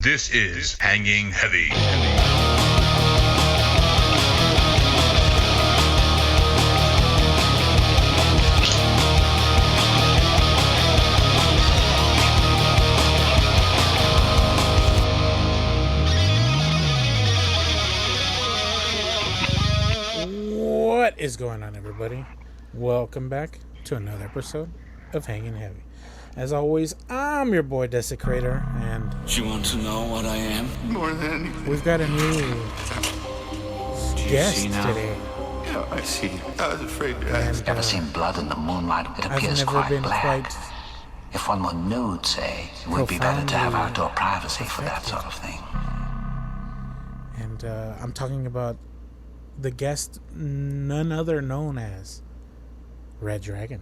This is Hanging Heavy. What is going on, everybody? Welcome back to another episode of Hanging Heavy. As always, I'm your boy Desecrator, and Do you want to know what I am? More than anything. we've got a new guest today. Yeah, I see. I was afraid to ask. Ever seen blood in the moonlight? It I've appears never quite been black. quite If one were nude, say, it would be better to have profoundly outdoor privacy for that affected. sort of thing. And I'm talking about the guest, none other known as Red Dragon.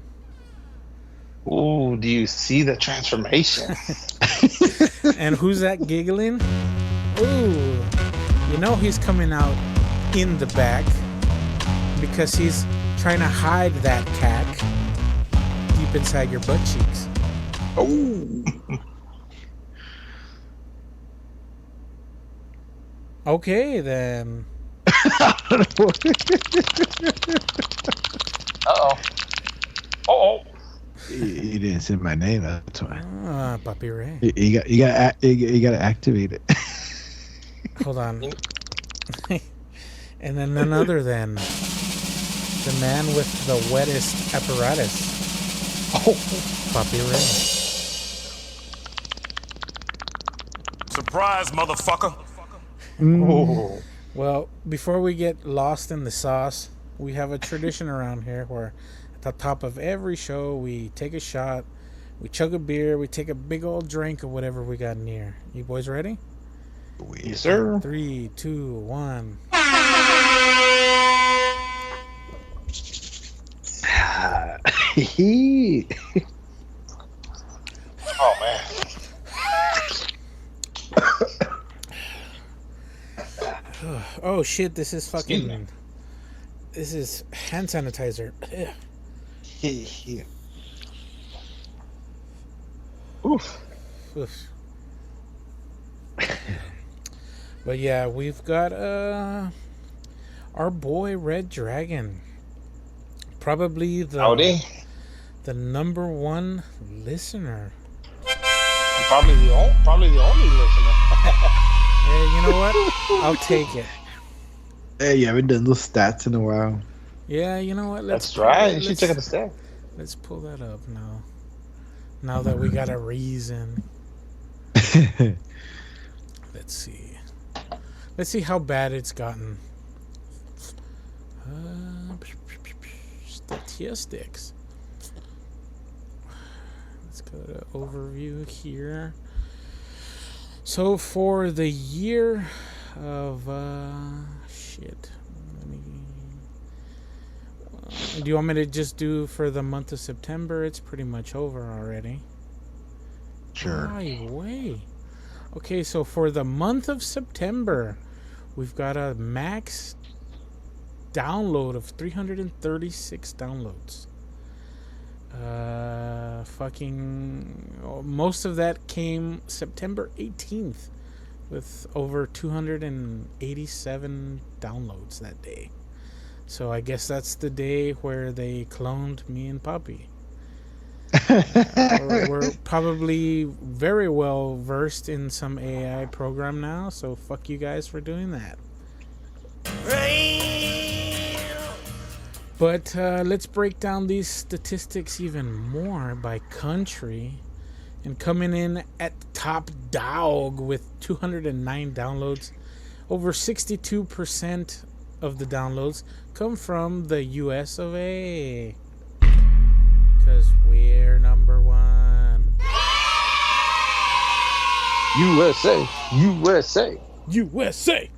Ooh, do you see the transformation? And who's that giggling? Ooh, you know he's coming out in the back because he's trying to hide that cack deep inside your butt cheeks. Oh, Okay, then. You didn't say my name. That's why. Puppy Ray. You gotta activate it. Hold on. And then none other than the man with the wettest apparatus. Puppy Ray. Surprise, motherfucker! oh. Well, before we get lost in the sauce, we have a tradition around here where at the top of every show we take a shot, we chug a beer, we take a big old drink of whatever we got near. You boys ready? Yes, sir. 3, 2, 1. Oh man. Oh shit, this is Excuse me. fucking... This is hand sanitizer. Ugh. Oof. Oof. But yeah, we've got our boy Red Dragon. Probably Howdy. the number one listener. Probably the only listener. Hey, you know what? I'll take it. Hey, you haven't done those stats in a while. Yeah, you know what? That's right. You should check out the stat. Let's pull that up now. Now that we got a reason. Let's see. Let's see how bad it's gotten. Statistics. Let's go to overview here. So for the year of shit. Do you want me to just do for the month of September? It's pretty much over already. Sure. Ay, way. Okay, so for the month of September, we've got a max download of 336 downloads. Most of that came September 18th with over 287 downloads that day. So I guess that's the day where they cloned me and Poppy. We're probably very well versed in some AI program now, so fuck you guys for doing that. But let's break down these statistics even more by country. And coming in at top dog with 209 downloads, over 62% of the downloads come from the US of A. Because we're number one. USA. USA. USA!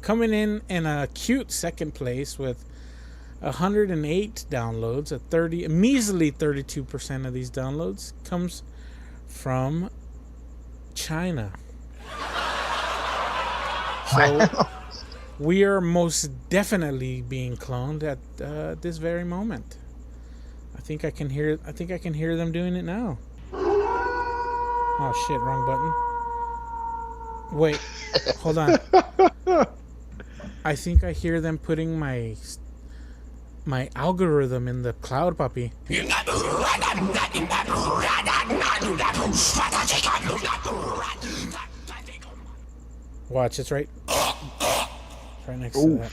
Coming in a cute second place with 108 downloads, a measly 32% of these downloads comes from China. So we are most definitely being cloned at this very moment. I think I can hear them doing it now. Oh shit, wrong button. Wait, hold on. I think I hear them putting my algorithm in the cloud, puppy. Watch, it's right next to that.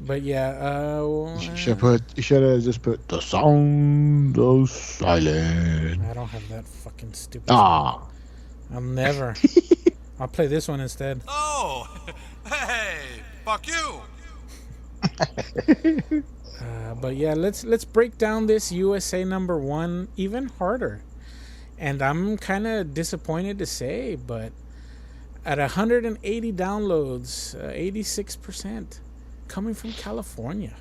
But yeah, You should have just put the sound of silence. I don't have that fucking stupid. Ah. I'll never. I'll play this one instead. Oh, hey, fuck you. But yeah, let's break down this USA #1 even harder. And I'm kind of disappointed to say, but at 180 downloads, 86% coming from California.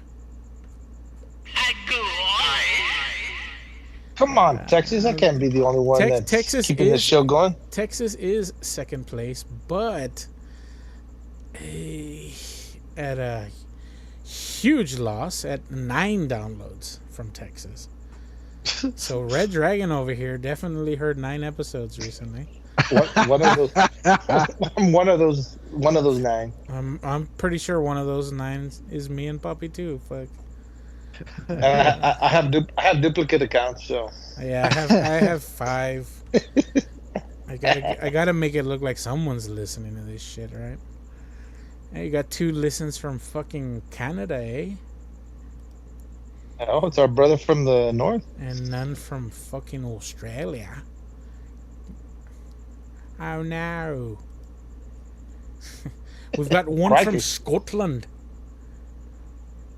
Come on, Texas. I can't be the only one that's Texas keeping this show going. Texas is second place, but at a huge loss at 9 downloads from Texas. So Red Dragon over here definitely heard 9 episodes recently. One of those. One of those 9. I'm pretty sure one of those 9 is me and Poppy too. Fuck. I have duplicate accounts, so Yeah, I have 5. I gotta make it look like someone's listening to this shit, right? Hey, you got 2 listens from fucking Canada, eh? oh, it's our brother from the north. And none from fucking Australia. Oh no. We've got one from Crikey. Scotland.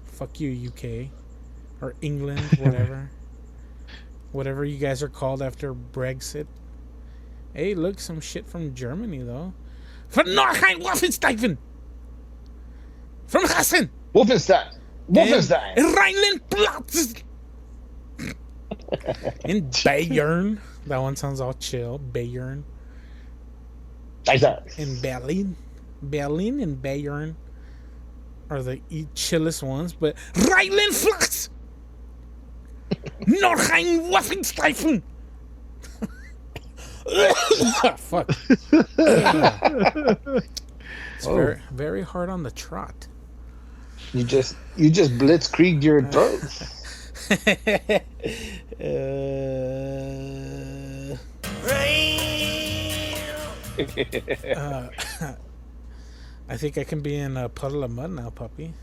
Fuck you, UK. Or England, whatever. Whatever you guys are called after Brexit. Hey, look, some shit from Germany, though. From Nordrhein-Westfalen! From Hessen! Wolfenstein. In Rhineland-Pfalz! In Bayern. That one sounds all chill. Bayern. Like that. In Berlin. Berlin and Bayern are the chillest ones, but Rhineland-Pfalz! Nordrhein-Westfalen! Fuck. It's very, very hard on the trot. You just blitzkrieged your throat. I think I can be in a puddle of mud now, puppy.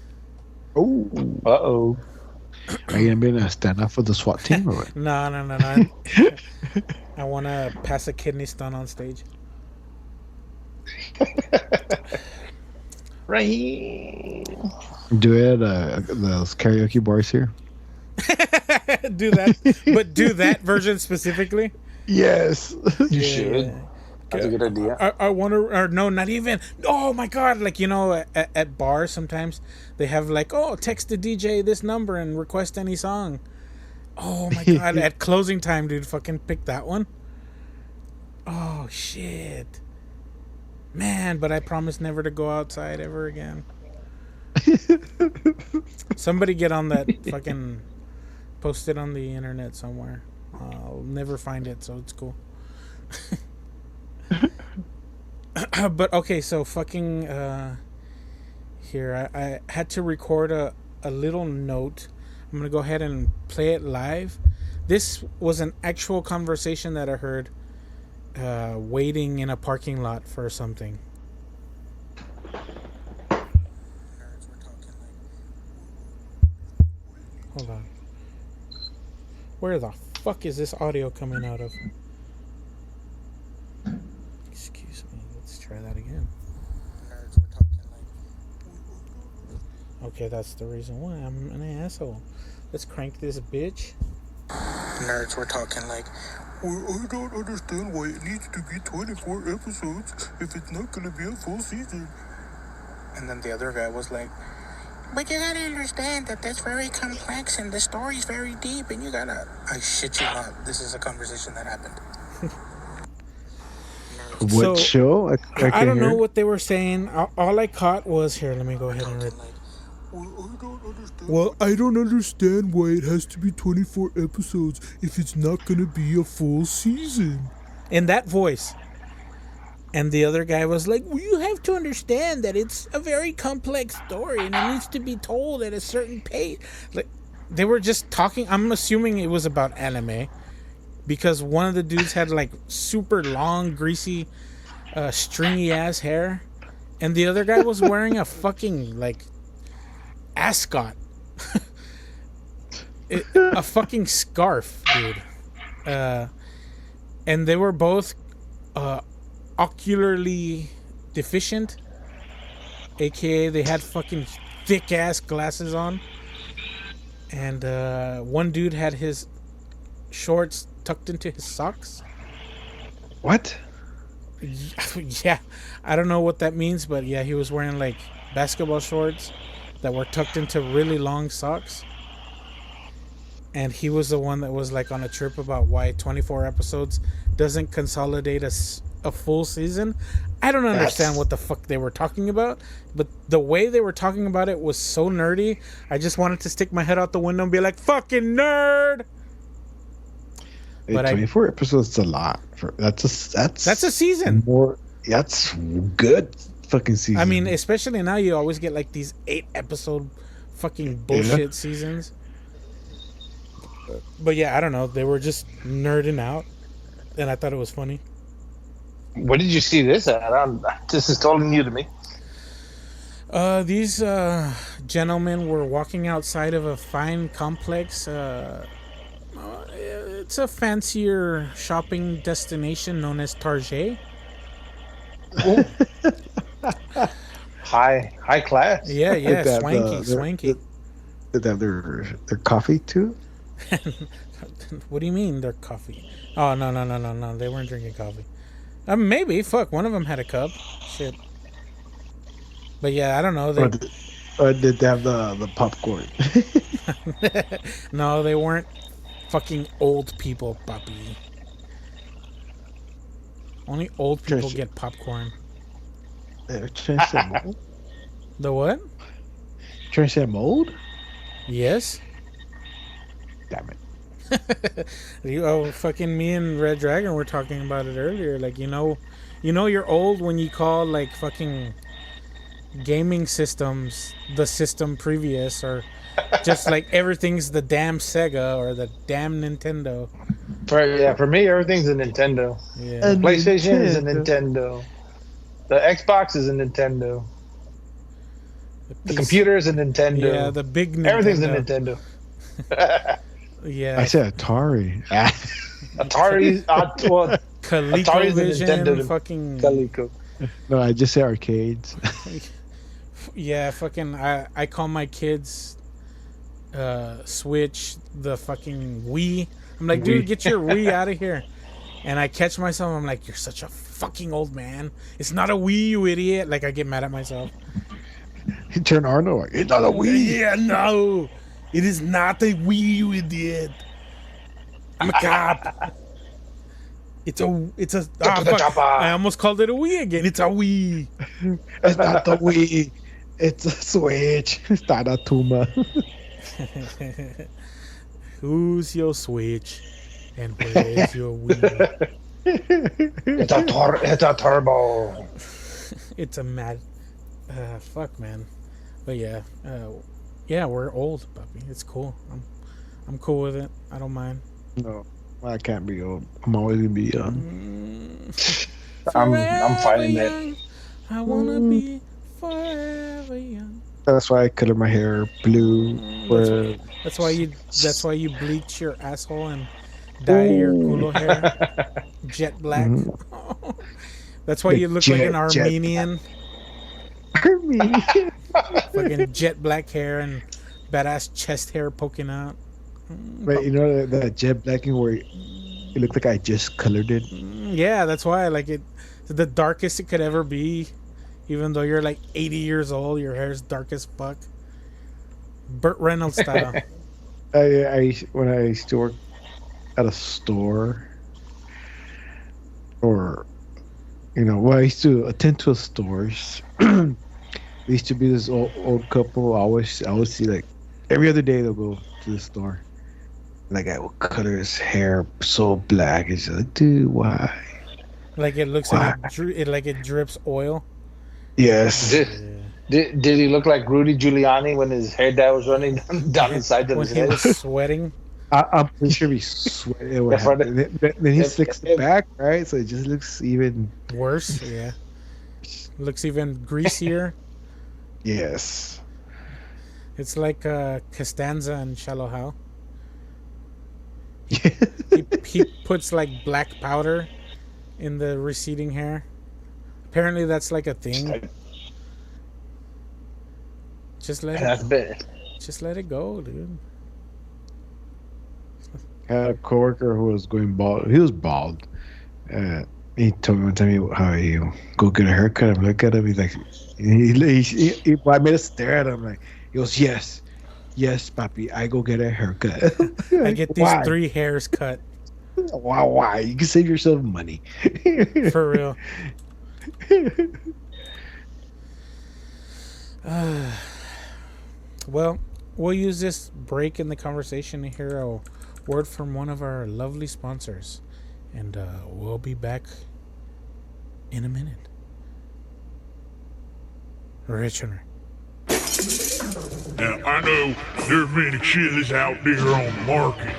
Oh. Uh-oh. Are you going to stand up for the SWAT team or what? No. I want to pass a kidney stone on stage. Right. Do it at those karaoke bars here? Do that, but do that version specifically. Yes. You should. That's a good idea. I want to, or no, not even. Oh my god! Like, you know, at bars sometimes they have like, oh, text the DJ this number and request any song. Oh my god! At closing time, dude, fucking pick that one. Oh shit, man! But I promise never to go outside ever again. Somebody get on that fucking, post it on the internet somewhere. I'll never find it, so it's cool. But okay, so fucking here I had to record a little note. I'm gonna go ahead and play it live. This was an actual conversation that I heard waiting in a parking lot for something. Hold on. Where the fuck is this audio coming out of? Excuse me. Let's try that again. Okay, that's the reason why I'm an asshole. Let's crank this bitch. Nerds were talking like, well, I don't understand why it needs to be 24 episodes if it's not going to be a full season. And then the other guy was like, but you gotta understand that that's very complex and the story's very deep and you gotta... I shit you not, this is a conversation that happened. What show? I don't know what they were saying. All I caught was, here, let me go ahead and read. Well, I don't understand why it has to be 24 episodes if it's not gonna be a full season. In that voice. And the other guy was like, well, you have to understand that it's a very complex story and it needs to be told at a certain pace. Like, they were just talking. I'm assuming it was about anime because one of the dudes had like super long, greasy, stringy ass hair. And the other guy was wearing a fucking like ascot. A fucking scarf, dude. And they were both ocularly deficient, aka they had fucking thick ass glasses on, and one dude had his shorts tucked into his socks. What? Yeah, I don't know what that means, but yeah, he was wearing like basketball shorts that were tucked into really long socks. And he was the one that was like on a trip about why 24 episodes doesn't consolidate a full season. I don't understand what the fuck they were talking about, but the way they were talking about it was so nerdy. I just wanted to stick my head out the window and be like, fucking nerd. Hey, But 24 episodes is a lot. That's That's a season. More. That's good fucking season. I mean, especially now you always get like these 8-episode fucking bullshit seasons. But yeah, I don't know. They were just nerding out, and I thought it was funny. What did you see this at? This is totally new to me. These gentlemen were walking outside of a fine complex. It's a fancier shopping destination known as Target. High class. Yeah, Like that, swanky. Did they have their coffee too? What do you mean their coffee? Oh, no. They weren't drinking coffee. Maybe. Fuck, one of them had a cup. Shit. But yeah, I don't know. Or did they have the popcorn? No, they weren't fucking old people, puppy. Only old people get popcorn. They're trying to say mold? The what? Trying to say mold? Yes. Damn it. Fucking me and Red Dragon were talking about it earlier. Like, you know you're old when you call like fucking gaming systems the system previous, or just like everything's the damn Sega or the damn Nintendo. For me, everything's a Nintendo. Yeah. PlayStation is a Nintendo. The Xbox is a Nintendo. The computer is a Nintendo. Yeah, the big Nintendo. Everything's a Nintendo. Yeah. I said Atari. Atari, well, Atari's a ColecoVision, Nintendo. fucking. Coleco. No, I just say arcades. Yeah, fucking. I call my kids Switch the fucking Wii. I'm like, dude, get your Wii out of here. And I catch myself. I'm like, you're such a fucking old man. It's not a Wii, you idiot. Like, I get mad at myself. He turned Arnold like, it's not a Wii. Yeah, no. It is not a Wii, you idiot. I'm a cop. It's a. Fuck. I almost called it a Wii again. It's a Wii. It's not the Wii. It's a Switch. It's not a Tuma. Who's your Switch? And where's your Wii? It's a turbo. It's a mad. Fuck, man. But yeah. Yeah, we're old, puppy. It's cool. I'm cool with it. I don't mind. No, I can't be old. I'm always gonna be young. I'm fighting that. I wanna be forever young. That's why I color my hair blue. That's why you bleach your asshole and dye your culo hair jet black. That's why you look like an Armenian. Armenian. Fucking jet black hair and badass chest hair poking out. Wait, you know that jet blacking where it looked like I just colored it? Yeah, that's why I like it. The darkest it could ever be. Even though you're like 80 years old, your hair's dark as fuck. Burt Reynolds style. When I used to work at a store, or I used to attend to stores. There used to be this old couple. I always see, like, every other day they'll go to the store. Like, I will color his hair so black. It's like, dude, why? Like it looks like it drips oil. Yes. Did he look like Rudy Giuliani when his hair dye was running down the side of When his he head? was sweating. I'm pretty sure he sweated. Then he slicks the back, right? So it just looks even Worse, yeah. Looks even greasier. Yes. It's like Costanza and Shallow Hal. Yeah. He puts like black powder in the receding hair. Apparently that's like a thing. Just let it go, dude. I had a coworker who was going bald. He was bald. He told me one time how he go get a haircut. I look at him. He's like, I made a stare at him. Like, he goes, yes, papi, I go get a haircut. I get these 3 hairs cut. Wow, why? You can save yourself money. For real. Well, we'll use this break in the conversation to hear a word from one of our lovely sponsors. And we'll be back in a minute. Richard. Now, I know there's many chilies out there on the market,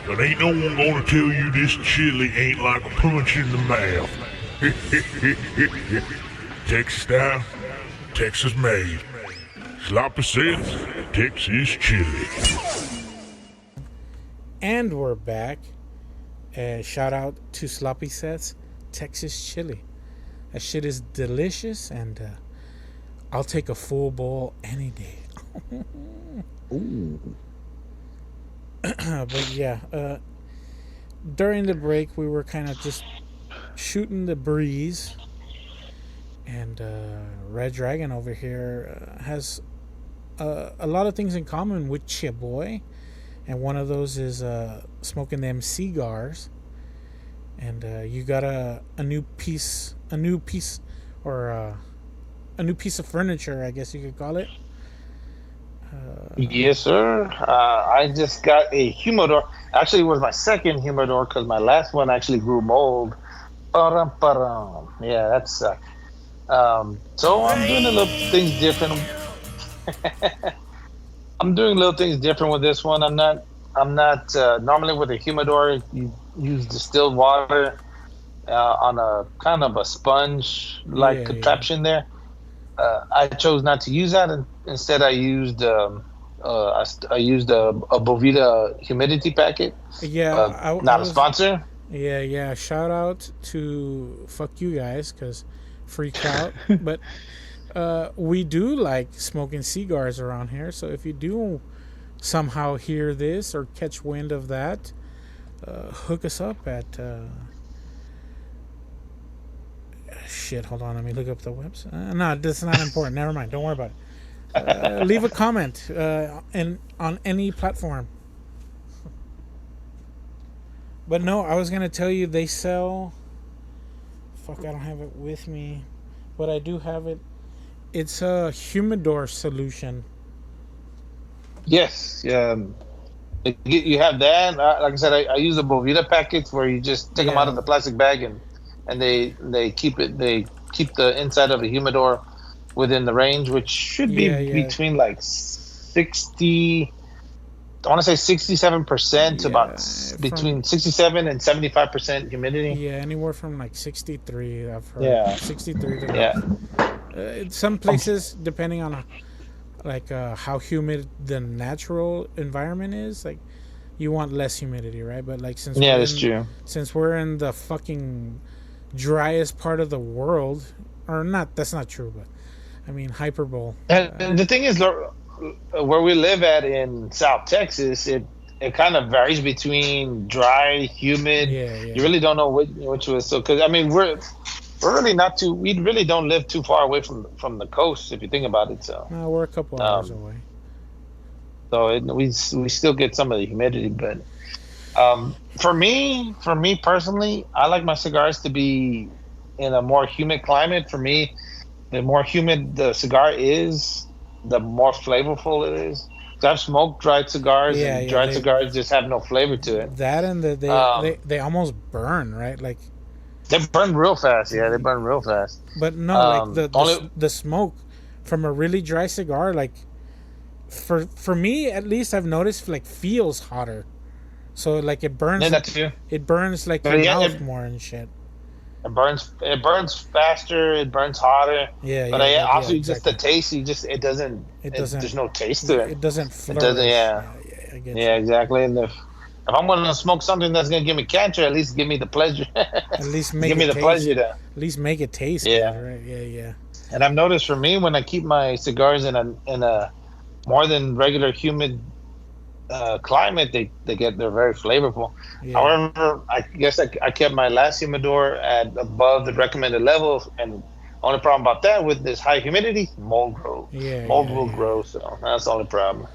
but ain't no one gonna tell you this chili ain't like a punch in the mouth. Texas style, Texas made. Sloppy Sets, Texas chili. And we're back. Shout out to Sloppy Sets, Texas chili. That shit is delicious, and I'll take a full bowl any day. Ooh. But yeah, during the break, we were kind of just shooting the breeze. And Red Dragon over here has a lot of things in common with Chia Boy. And one of those is smoking them cigars. And you got a new piece of furniture, I guess you could call it. Yes, sir. I just got a humidor. Actually, it was my second humidor because my last one actually grew mold. Yeah, that sucked. So I'm doing a little things different. I'm doing little things different with this one. I'm not normally with a humidor you use distilled water on a kind of a sponge like contraption there. I chose not to use that, and instead I used a Boveda humidity packet. Yeah, not a sponsor. Yeah. Shout out to fuck you guys, because freak out. But we do like smoking cigars around here, so if you do somehow hear this or catch wind of that, hook us up at shit, hold on, let me look up the website. No, that's not important. Never mind, don't worry about it. Leave a comment on any platform. But no, I was gonna tell you they sell, fuck, I don't have it with me, but I do have it. It's a humidor solution. Yes, you have that. Like I said, I use the Boveda packets where you just take them out of the plastic bag and they keep the inside of a humidor within the range, which should be between like 60. I want to say 67% to about between 67 and 75% humidity. Yeah, anywhere from like 63. I've heard. Yeah, 63 to some places, depending on like how humid the natural environment is, like you want less humidity, right? But like since that's true. Since we're in the fucking driest part of the world, or not, that's not true, but I mean hyperbole. And the thing is, where we live at in South Texas, it kind of varies between dry, humid. You really don't know which was. So, because I mean, we're really not too. We really don't live too far away from the coast, if you think about it. So no, we're a couple hours away. So we still get some of the humidity, but for me personally, I like my cigars to be in a more humid climate. For me, the more humid the cigar is, the more flavorful it is. So I've smoked dried cigars, and dried cigars just have no flavor to it. That and they almost burn, right? Like They burn real fast. Yeah, they burn real fast. But no, like the smoke from a really dry cigar, like for me at least, I've noticed like feels hotter. So like it burns. Yeah, that too. It burns like But your yeah, mouth more and shit. It burns. It burns faster. It burns hotter. Yeah, But yeah, also yeah, just the taste. It doesn't. It doesn't. There's no taste to it. It doesn't It flourish. doesn't. Yeah. I get Yeah, you. exactly. And if I'm gonna smoke something that's gonna give me cancer, at least give me the pleasure. At least make give me it the taste, pleasure to. At least make it taste Yeah. good, right? Yeah, yeah. And I've noticed for me when I keep my cigars in a more than regular humid climate, they're very flavorful. Yeah. However, I guess I kept my last humidor at above the recommended level, and only problem about that with this high humidity, mold grow. Yeah, Mold yeah, will yeah. grow, so that's the only problem.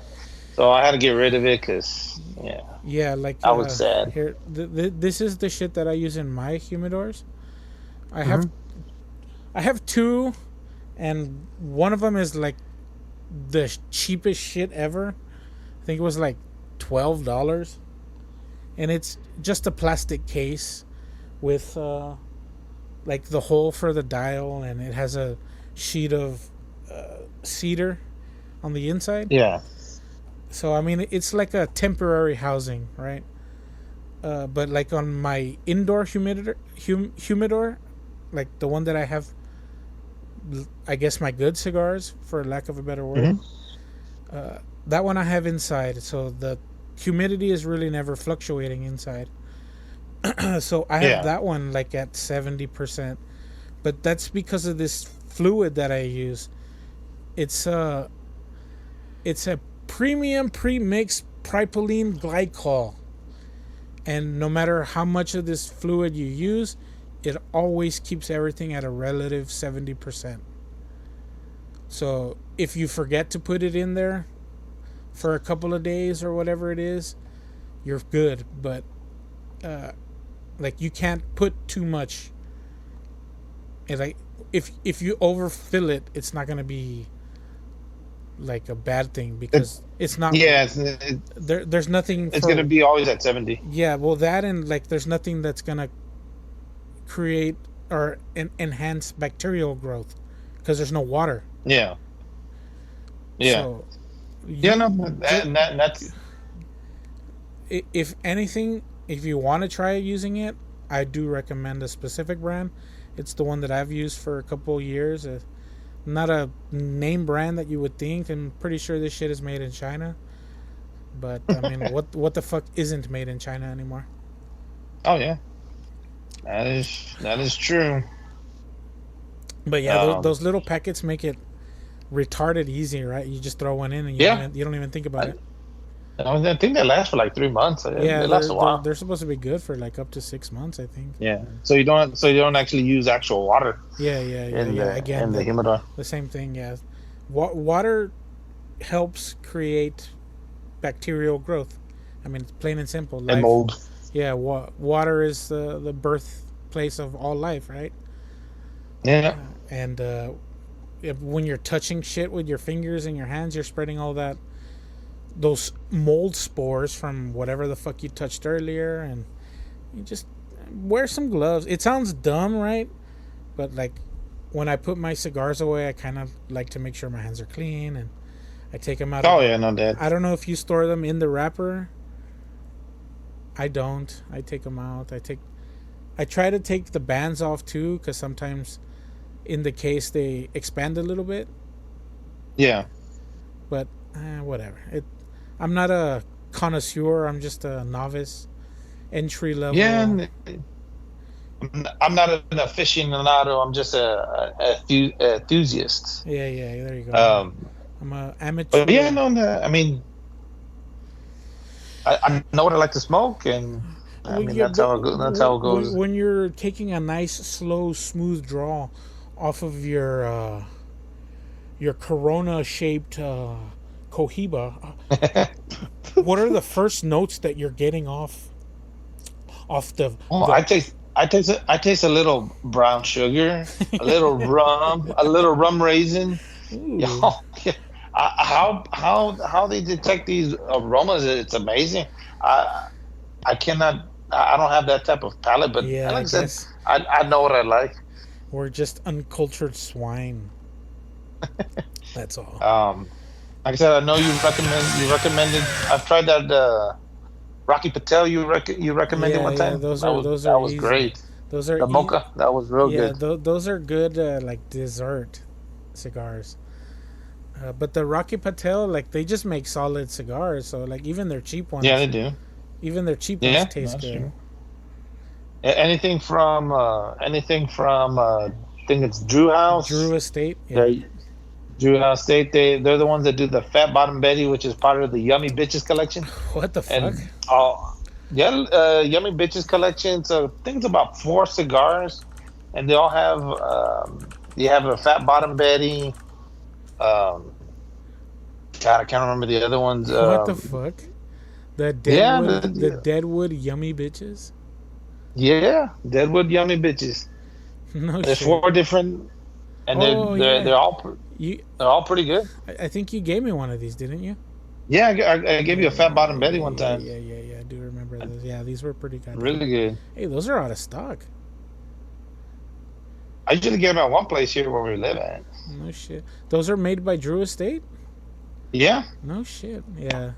So I had to get rid of it because Yeah, like I was sad. Here, this is the shit that I use in my humidors. I have two, and one of them is like the cheapest shit ever. I think it was like $12, and it's just a plastic case with like the hole for the dial, and it has a sheet of cedar on the inside. Yeah. So I mean, it's like a temporary housing, right? But like on my indoor humidor, like the one that I have, I guess my good cigars, for lack of a better word. That one I have inside, so the humidity is really never fluctuating inside. So I have that one like at 70%, but that's because of this fluid that I use. It's a premium pre-mixed propylene glycol, and no matter how much of this fluid you use, it always keeps everything at a relative 70%. So if you forget to put it in there for a couple of days or whatever it is, you're good. But like you can't put too much. And like if you overfill it, it's not gonna be like a bad thing, because it's not. Yeah, there's nothing. It's gonna be always at 70. Yeah, well, that, and like there's nothing that's gonna create or enhance bacterial growth because there's no water. Yeah. Yeah. So that's. If anything, if you want to try using it, I do recommend a specific brand. It's the one that I've used for a couple of years. Not a name brand that you would think. I'm pretty sure this shit is made in China. But I mean, what the fuck isn't made in China anymore? Oh yeah, that is true. But yeah, those little packets make it retarded easy, right? You just throw one in and you don't even think about it. I think they last for like 3 months. Yeah, they last a while. They're supposed to be good for like up to 6 months, I think. Yeah. So you don't actually use actual water. Yeah. Again, the humidor. The same thing. Yeah, water helps create bacterial growth. I mean, it's plain and simple. And mold. Yeah, water is the birthplace of all life, right? Yeah. And when you're touching shit with your fingers and your hands, you're spreading all those mold spores from whatever the fuck you touched earlier. And you just wear some gloves. It sounds dumb, right? But like when I put my cigars away, I kind of like to make sure my hands are clean, and I take them out. Oh yeah, no that. I don't know if you store them in the wrapper. I don't. I take them out. I try to take the bands off too, because sometimes in the case they expand a little bit. Yeah. But whatever. I'm not a connoisseur. I'm just a novice, entry level. Yeah. I'm not an aficionado. I'm just a enthusiast. Yeah. There you go. I'm a amateur. But yeah, no. I mean, I know what I like to smoke, and I mean that's how it goes. When you're taking a nice, slow, smooth draw off of your Corona-shaped Cohiba, what are the first notes that you're getting off the? Oh, I taste a little brown sugar, a little rum raisin. Yo, how they detect these aromas? It's amazing. I cannot I don't have that type of palate, but Yeah, like I I said, guess I know what I like. we're just uncultured swine. That's all. Like I said, I know you recommended. I've tried that Rocky Patel. You recommended one time. Those that are was, those that are was easy. great. Those are The mocha, that was real yeah, good. those are good like dessert cigars. But the Rocky Patel, like they just make solid cigars. So like even their cheap ones, Yeah, they do. even their cheap Yeah, ones taste that's good. true. Anything from I think it's Drew House. Drew Estate, yeah. They're- Drew House State. They're the ones that do the Fat Bottom Betty, which is part of the Yummy Bitches collection. What the fuck? And Yummy Bitches collection. So I think it's about 4 cigars, and they all have you have a Fat Bottom Betty. God, I can't remember the other ones. What the fuck? The yeah, Deadwood, the- the Deadwood Yummy Bitches. Yeah, Deadwood Yummy Bitches. No There's shit. 4 different, and Oh, yeah. they're all You, they're all pretty good. I think you gave me one of these, didn't you? Yeah, I gave you a Fat Bottom Betty one time. Yeah. I do remember those. Yeah, these were pretty good. Really good. Hey, those are out of stock. I usually get them at one place here where we live at. No shit. Those are made by Drew Estate? Yeah. No shit. Yeah.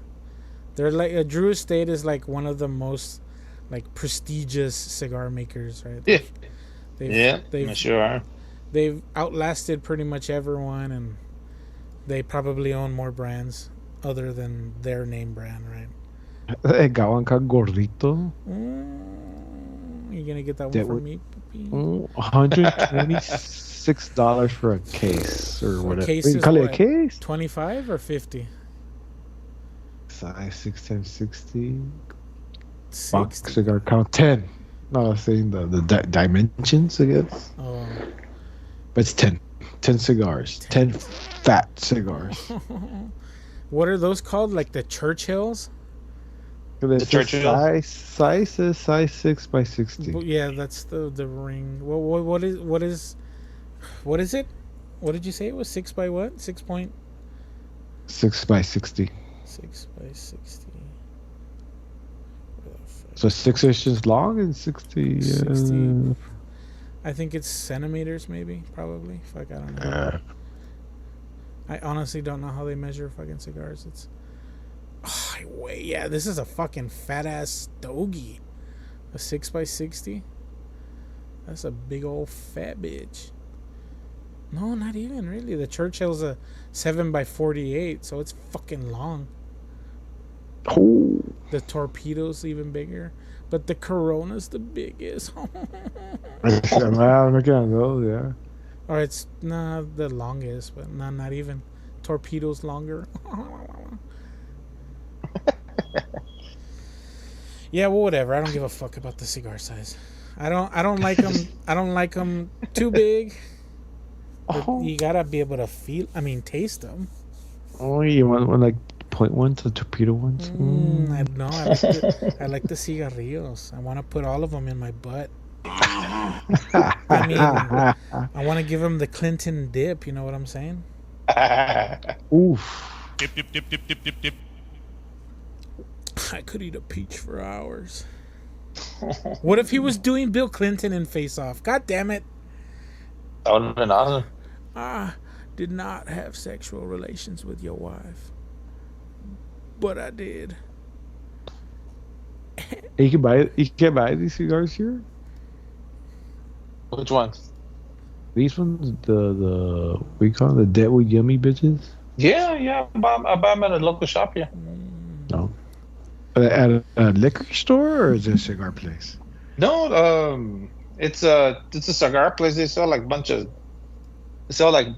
They're like Drew Estate is like one of the most like prestigious cigar makers, right? Yeah. They've, I sure are. They've outlasted pretty much everyone, and they probably own more brands other than their name brand, right? Got one called Gordito. You gonna get that one That for would- me, puppy? $126 for a case or whatever. case You is call it a what? case? 25 or 50? Size 6x60. Box 60. cigar count 10. No, I was saying the dimensions, I guess. Oh. But it's 10. 10 cigars. 10 fat cigars. What are those called? Like the Churchills? The Churchill? size is size 6 by 60. Well, yeah, that's the ring. What is it? What did you say it was? 6 by what? 6 point 6 by 60. 6 by 60. Where the fuck? So 6 inches long and 60. 60. I think it's centimeters, maybe, probably. Fuck, I don't know. I honestly don't know how they measure fucking cigars. It's wait, yeah, this is a fucking fat ass stogie. A 6 by 60. That's a big old fat bitch. No, not even really. The Churchill's a 7 by 48, so it's fucking long. Oh. The Torpedo's even bigger, but the Corona's the biggest. I'm looking at those, yeah. Or it's not the longest, but not even. Torpedo's longer. Yeah, well, whatever. I don't give a fuck about the cigar size. I don't like them. I don't like them too big. But you gotta be able to taste them. Oh, you want one like 0.1 to torpedo ones? I like the cigarrillos. I want to put all of them in my butt. I want to give them the Clinton dip. You know what I'm saying? Oof. Dip, dip, dip, dip, dip, dip, dip. I could eat a peach for hours. What if he was doing Bill Clinton in Face Off? God damn it. That would have been awesome. I did not have sexual relations with your wife. But I did. You can buy these cigars here? Which ones? These ones, the what do you call them? The Deadwood Yummy Bitches? Yeah. I buy them at a local shop here. No. At a liquor store or is it a cigar place? No, it's a cigar place. They sell like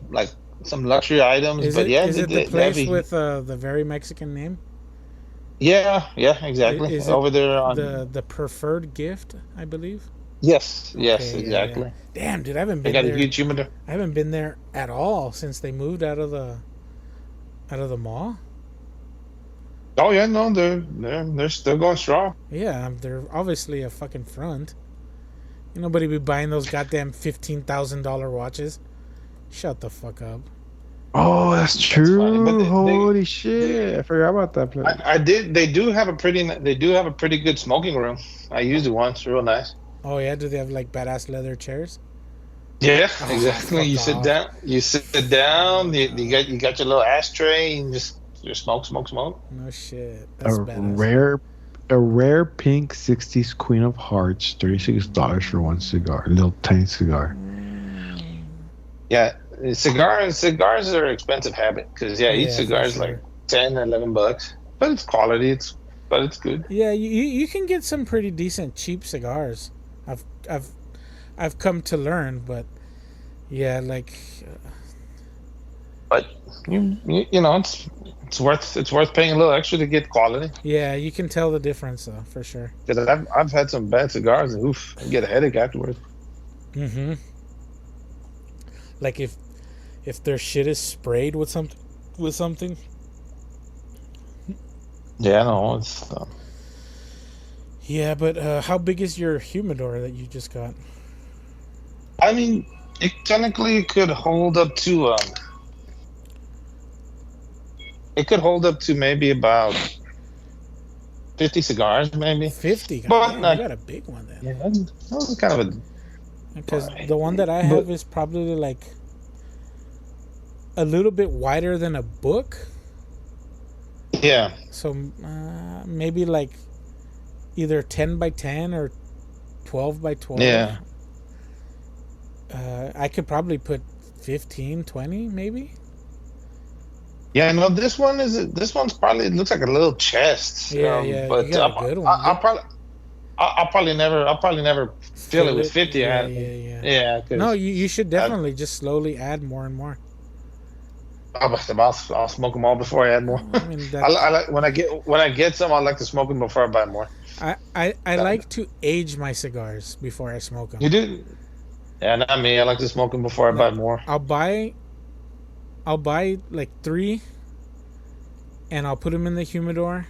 like some luxury items. Is but it, yeah, is it they the place have with the very Mexican name? Yeah, exactly. Is it Over there on the preferred gift, I believe. Yes, Okay, yeah, exactly. yeah. Damn, dude, I haven't They been got there. a huge humidor. I haven't been there at all since they moved out of the mall. Oh yeah, no, they're still going strong. Yeah, they're obviously a fucking front. Ain't nobody be buying those goddamn $15,000 watches. Shut the fuck up. Oh, that's true. funny, but Holy shit! I forgot about that place. I did. They do have a pretty. They do have a pretty good smoking room. I used it once. Real nice. Oh yeah, do they have like badass leather chairs? Yeah, Oh, exactly. You fuck sit off. down. You sit down. You got your little ashtray and just smoke. No shit. That's a badass. rare pink '60s Queen of Hearts, $36 for one cigar, a little tiny cigar. Yeah, cigars are an expensive habit because each Yeah, cigar for is like sure. 10, $11, but it's quality. But it's good. Yeah, you can get some pretty decent cheap cigars. I've I've I've come to learn, but yeah, like But you know it's worth paying a little extra to get quality. yeah, you can tell the difference though, for sure. Because I've had some bad cigars and oof, I get a headache afterwards. Mm-hmm. Like if their shit is sprayed with something. Yeah, no, it's. Yeah, but how big is your humidor that you just got? I mean, it technically could hold up to. It could hold up to maybe about 50 cigars, maybe. 50. But Damn, not- you got a big one then. Yeah, that's kind of a. Because the one that I have is probably like a little bit wider than a book. Yeah. So maybe like either 10 by 10 or 12 by 12. Yeah. I could probably put 15, 20 maybe. Yeah, no, this one's probably, it looks like a little chest. Yeah, yeah, But you got a good one. I'll probably never fill it with 50. Yeah, Yeah, yeah. 'cause No, you should definitely just slowly add more and more. I'll smoke them all before I add more. I mean, I like when I get some, I like to smoke them before I buy more. I like to age my cigars before I smoke them. You do? Yeah, not me. I like to smoke them before I buy more. I'll buy like 3 and I'll put them in the humidor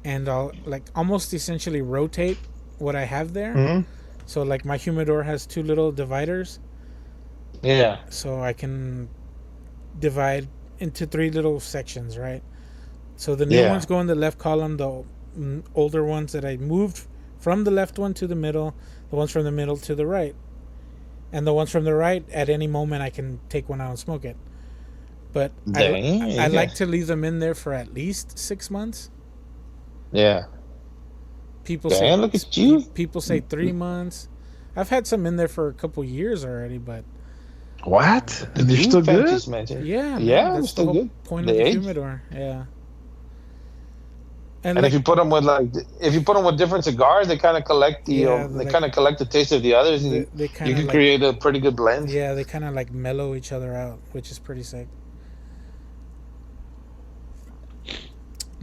and I'll like almost essentially rotate what I have there. Mhm. So like my humidor has 2 little dividers, Yeah. so I can divide into 3 little sections, right? So the new Yeah. ones go in the left column, the older ones that I moved from the left one to the middle, the ones from the middle to the right. And the ones from the right, at any moment I can take one out and smoke it. But Dang, I yeah. like to leave them in there for at least 6 months. Yeah. People Damn, say look at you. People say 3 months. I've had some in there for a couple years already, but What? And they're still good? Just mentioned. yeah, man, Yeah, that's it's the still whole good. point They of the age. humidor. Yeah. And And like, if you put them with different cigars, they kind of collect the Yeah, they like- kind of collect the taste of the others, and they you kind of can like, create a pretty good blend. yeah, they kind of like mellow each other out, which is pretty sick.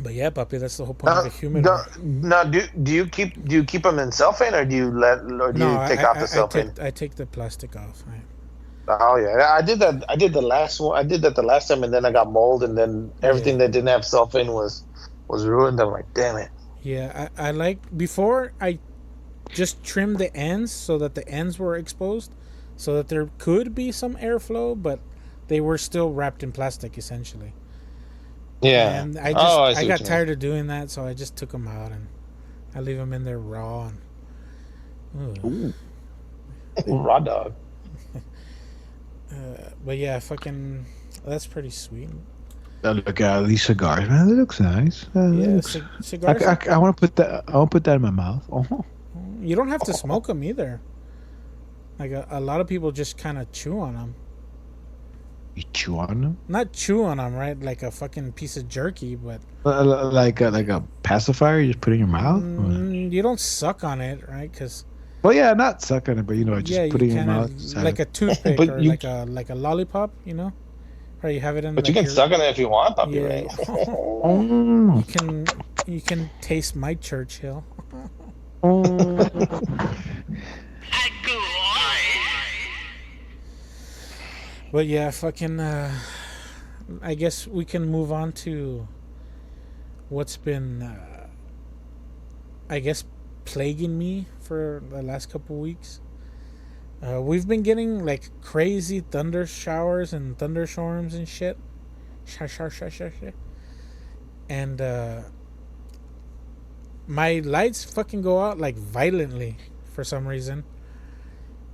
But yeah, puppy, that's the whole point of the humidor. Now, do you keep them in cellophane, or do you take out the cellophane? I take the plastic off. Oh yeah, I did that. I did the last one. I did that the last time, and then I got mold, and then everything that didn't have cellophane was ruined. I'm like, damn it. Yeah, I like, before I just trimmed the ends so that the ends were exposed, so that there could be some airflow, but they were still wrapped in plastic essentially. Yeah. And I see got what you tired of doing that, so I just took them out and I leave them in there raw. And, mean. Raw dog. but yeah, fucking, that's pretty sweet. Look at these cigars, man. That looks nice. Yeah, cigars. I want to put that. I want to put that in my mouth. You don't have to smoke them either. Like a lot of people just kind of chew on them. You chew on them Not chew on them, right? Like a fucking piece of jerky, but like a pacifier. You just put it in your mouth. you don't suck on it, right? Because Well, yeah, not suck on it, but just yeah, put you it in your kind mouth. of like a toothpick But or you- like a lollipop, you know? Or you have it in. But like you can your- suck on it if you want, puppy. Yeah. Right? Oh, You can taste my Churchill. But yeah, fucking. I guess we can move on to what's been, I guess, plaguing me for the last couple weeks. We've been getting like crazy thunder showers and thunderstorms and shit. And my lights fucking go out like violently for some reason.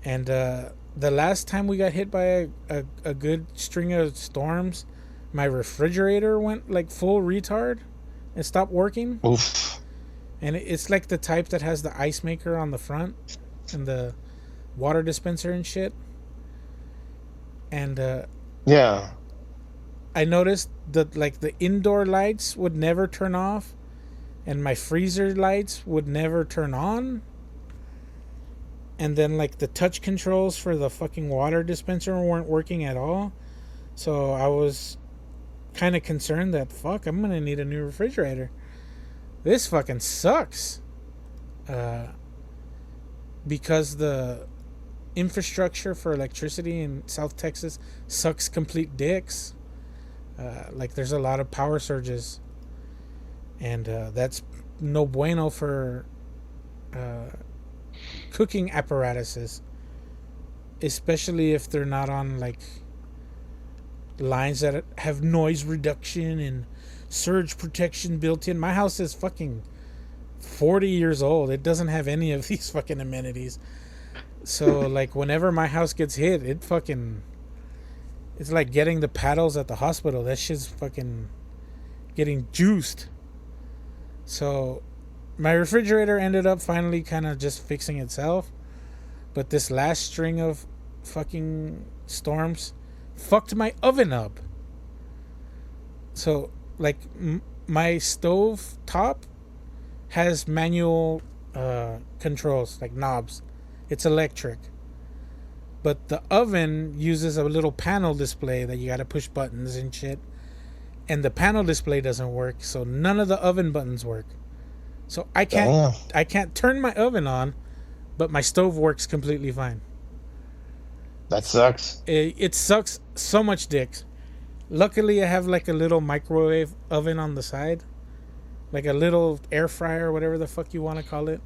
And the last time we got hit by a good string of storms, my refrigerator went like full retard and stopped working. Oof. And it's like the type that has the ice maker on the front and the water dispenser and shit. And Yeah. I noticed that like the indoor lights would never turn off and my freezer lights would never turn on. And then like the touch controls for the fucking water dispenser weren't working at all. So I was kind of concerned that fuck, I'm gonna need a new refrigerator. This fucking sucks. Because the infrastructure for electricity in South Texas sucks complete dicks. Like there's a lot of power surges. And that's no bueno for cooking apparatuses, especially if they're not on like lines that have noise reduction and surge protection built in. My house is fucking 40 years old. It doesn't have any of these fucking amenities. So like whenever my house gets hit, it's like getting the paddles at the hospital. That shit's fucking getting juiced. So my refrigerator ended up finally kind of just fixing itself. But this last string of fucking storms fucked my oven up. So, like, my stove top has manual controls, like knobs. It's electric. But the oven uses a little panel display that you gotta push buttons and shit. And the panel display doesn't work, so none of the oven buttons work. So I can't turn my oven on, but my stove works completely fine. That sucks. It sucks so much dicks. Luckily, I have like a little microwave oven on the side, like a little air fryer, whatever the fuck you want to call it.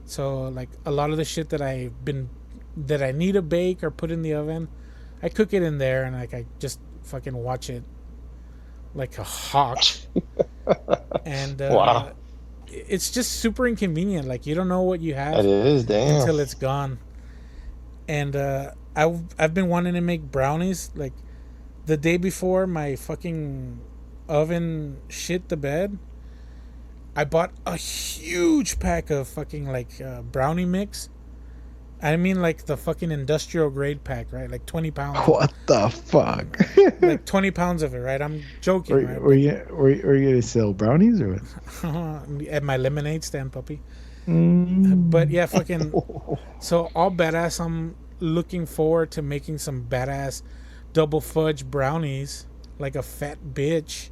So like a lot of the shit that I need to bake or put in the oven, I cook it in there, and like I just fucking watch it like a hawk. And wow. It's just super inconvenient. Like you don't know what you have It is, damn. until it's gone. And I've been wanting to make brownies. Like the day before my fucking oven shit the bed, I bought a huge pack of fucking like brownie mix. I mean like the fucking industrial grade pack, right? Like 20 pounds. What the fuck? Like 20 pounds of it, right? I'm joking, right? Were you gonna sell brownies or what? At my lemonade stand, puppy. But yeah, fucking. So all badass, I'm looking forward to making some badass double fudge brownies like a fat bitch.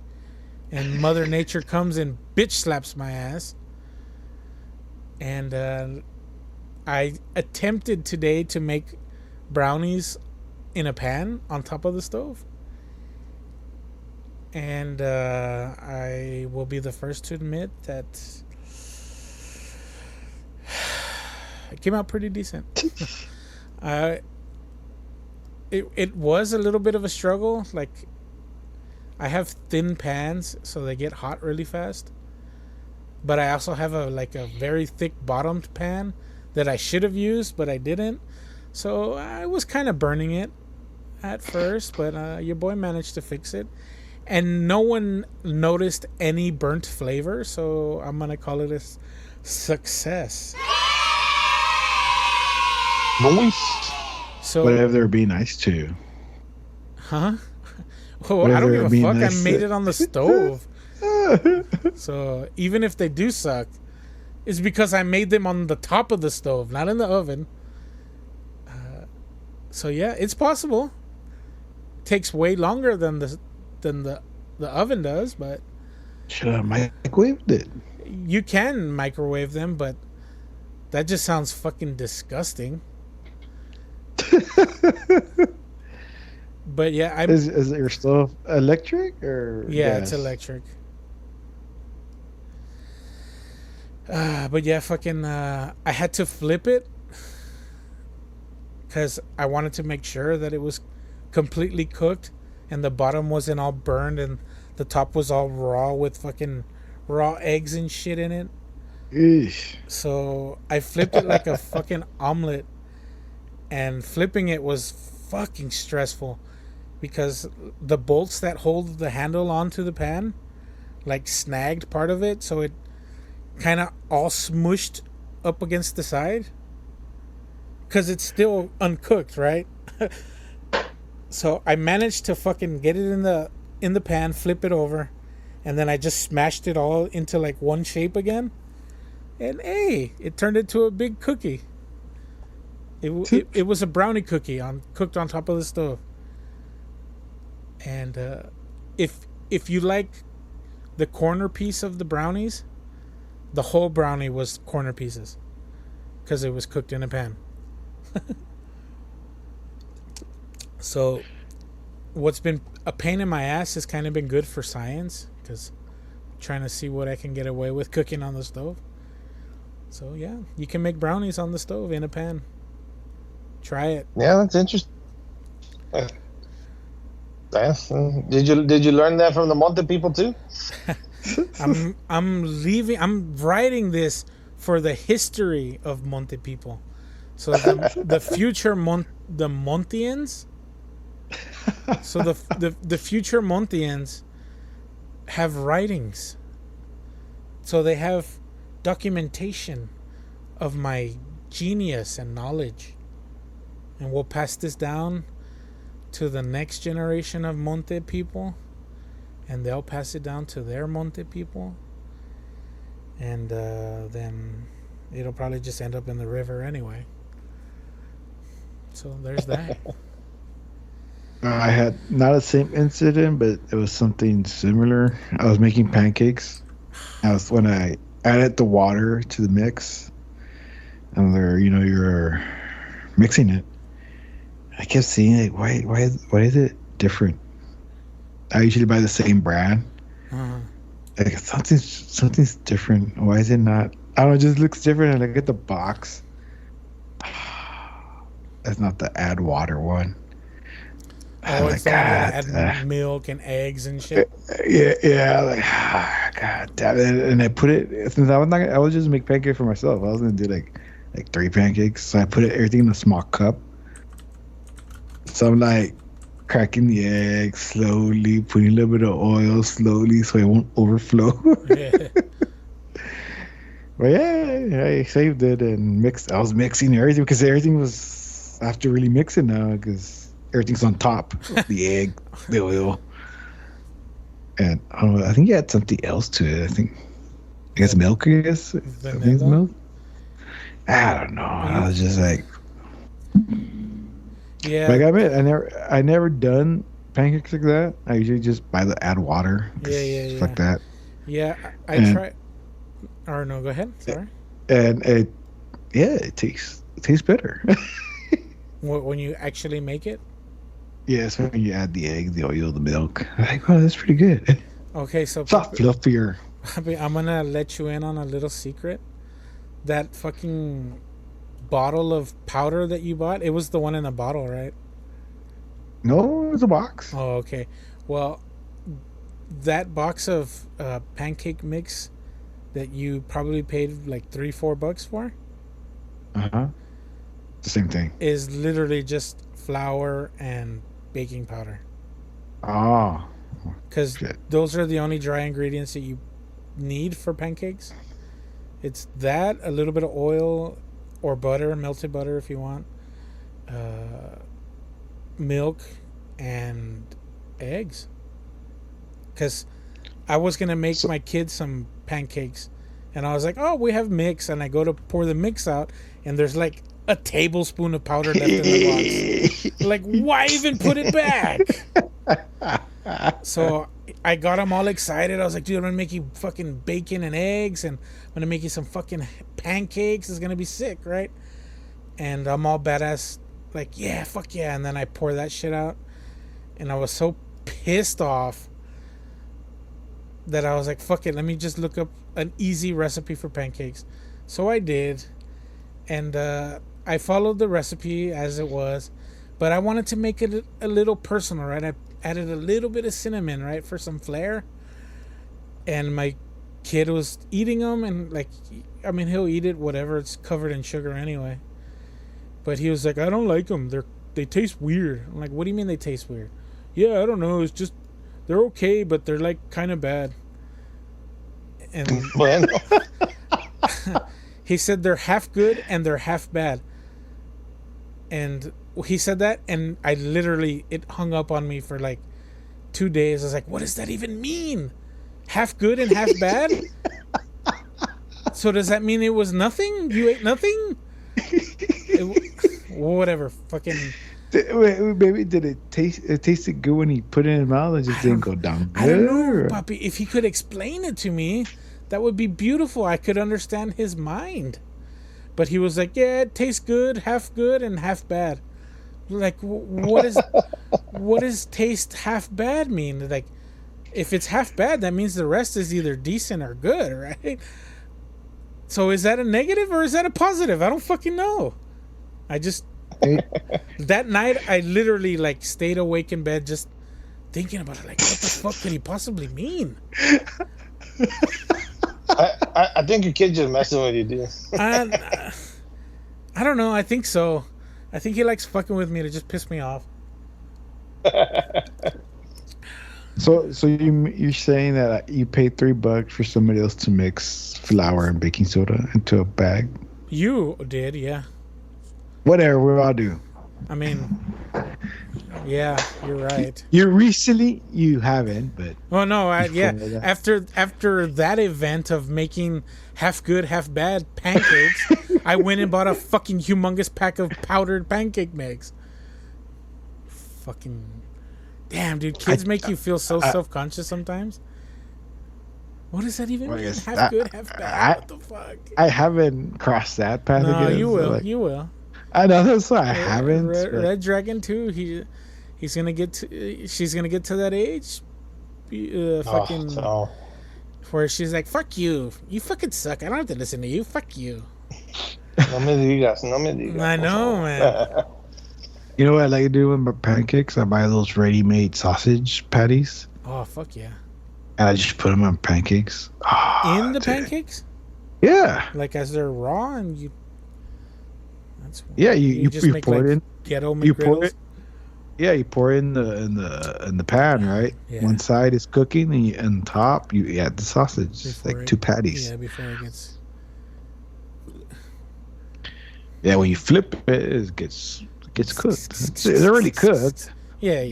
And Mother Nature comes and bitch slaps my ass. And I attempted today to make brownies in a pan on top of the stove. And I will be the first to admit that it came out pretty decent. It was a little bit of a struggle. Like, I have thin pans, so they get hot really fast. But I also have a very thick bottomed pan that I should have used, but I didn't. So I was kind of burning it at first, but your boy managed to fix it. And no one noticed any burnt flavor, so I'm going to call it a success. Nice. So, Whatever be nice to. huh? Well, I don't give a fuck. I made it on the stove. So even if they do suck, it's because I made them on the top of the stove, not in the oven. So yeah, it's possible. Takes way longer than the oven does, but Should have microwaved it. you can microwave them, but that just sounds fucking disgusting. But yeah, Is your stove electric or yeah, gas? it's electric. But yeah, fucking I had to flip it because I wanted to make sure that it was completely cooked and the bottom wasn't all burned and the top was all raw with fucking raw eggs and shit in it. Eesh. So I flipped it like a fucking omelet, and flipping it was fucking stressful because the bolts that hold the handle onto the pan like snagged part of it, so it kind of all smushed up against the side because it's still uncooked, right? So I managed to fucking get it in the pan, flip it over, and then I just smashed it all into like one shape again. And hey, it turned into a big cookie. It was a brownie cookie cooked on top of the stove. And if you like the corner piece of the brownies, the whole brownie was corner pieces because it was cooked in a pan. So what's been a pain in my ass has kind of been good for science because I'm trying to see what I can get away with cooking on the stove. So yeah, you can make brownies on the stove in a pan. Try it. Yeah, that's interesting. Did you learn that from the Monte people too? I'm writing this for the history of Monte people. So the future the Monteans. So the future Monteans have writings. So they have documentation of my genius and knowledge, and we'll pass this down to the next generation of Monte people, and they'll pass it down to their Monte people, and then it'll probably just end up in the river anyway. So there's that. I had not the same incident, but it was something similar. I was making pancakes. When I added the water to the mix, and you're mixing it. I kept seeing it. Why is it different? I usually buy the same brand. Like something's different. Why is it not? I don't know. It just looks different. And I look at the box. That's not the add water one. Oh, it's the one that add milk and eggs and shit. Yeah. Like, God damn it! And I put it since I was just make pancakes for myself. I was gonna do like 3 pancakes, so I put everything in a small cup. So I'm like cracking the egg slowly, putting a little bit of oil slowly, so it won't overflow. Yeah. But yeah, I saved it and mixed. I was mixing everything because everything was. I have to really mix it now because everything's on top. The egg, the oil. And I don't know, I think you had something else to it. I guess milk, I guess. I think it's milk. I don't know. I was just like, yeah. Like I never done pancakes like that. I usually just buy the add water. Yeah. Like that. Yeah, I tried. Or no, go ahead. Sorry. And it tastes better. When you actually make it. Yeah, so when you add the egg, the oil, the milk. I'm like, wow, that's pretty good. Okay, so it's not fluffier. I'm gonna let you in on a little secret. That fucking bottle of powder that you bought, it was the one in the bottle, right? No, it was a box. Oh, okay. Well, that box of pancake mix that you probably paid like $3-4 for. The same thing. Is literally just flour and baking powder. Oh. Because those are the only dry ingredients that you need for pancakes. It's that, a little bit of oil or butter, melted butter if you want, milk, and eggs. Because I was going to make my kids some pancakes, and I was like, oh, we have mix, and I go to pour the mix out, and there's like a tablespoon of powder left in the box. Like, why even put it back? So I got them all excited. I was like, dude, I'm gonna make you fucking bacon and eggs, and I'm gonna make you some fucking pancakes. It's gonna be sick, right? And I'm all badass, like, yeah, fuck yeah. And then I pour that shit out, and I was so pissed off that I was like, fuck it, let me just look up an easy recipe for pancakes. So I did, and I I followed the recipe as it was, but I wanted to make it a little personal, right? I added a little bit of cinnamon, right, for some flair. And my kid was eating them, and like, I mean, he'll eat it, whatever. It's covered in sugar anyway. But he was like, I don't like them. They taste weird. I'm like, what do you mean they taste weird? Yeah, I don't know. It's just they're okay, but they're like kind of bad. And Bueno. he said they're half good and they're half bad. And he said that, and I literally, it hung up on me for like 2 days. I was like, what does that even mean? Half good and half bad? So does that mean it was nothing? You ate nothing? Whatever. Fucking. Maybe did it taste? It tasted good when he put it in his mouth. It just didn't go down. I don't know, Papi. If he could explain it to me, that would be beautiful. I could understand his mind. But he was like, yeah, it tastes good, half good, and half bad. Like, what does taste half bad mean? Like, if it's half bad, that means the rest is either decent or good, right? So is that a negative or is that a positive? I don't fucking know. I just... that night, I literally, like, stayed awake in bed just thinking about it. Like, what the fuck could he possibly mean? I think your kid's just messing with you, dude. I don't know. I think so. I think he likes fucking with me to just piss me off. So you're saying that you paid $3 for somebody else to mix flour and baking soda into a bag? You did, yeah. Whatever, we all do. I mean, yeah, you're right. You recently you haven't, but Oh no, yeah. After that event of making half good, half bad pancakes, I went and bought a fucking humongous pack of powdered pancake mix. Fucking damn, dude, kids make you feel so self-conscious sometimes. What does that even mean? Half good, half bad. What the fuck? I haven't crossed that path No, again. you will. So like, You will. I know that's why I haven't. Red Dragon 2. He's gonna get to. She's gonna get to that age. Fucking. Where she's like, "Fuck you. You fucking suck. I don't have to listen to you. Fuck you." No me digas. I know, man. You know what I like to do with my pancakes? I buy those ready-made sausage patties, Oh fuck yeah! and I just put them on pancakes. Oh, In the dude. pancakes, Yeah. like as they're raw, and you. That's Yeah, you just make pour it in. ghetto You pour McGriddles. it. Yeah, you pour it in the pan, right? Yeah. One side is cooking, and on top you add the sausage, Before like it- 2 patties. Yeah, before it gets. Yeah, when you flip it, it gets cooked. It's already cooked. Yeah.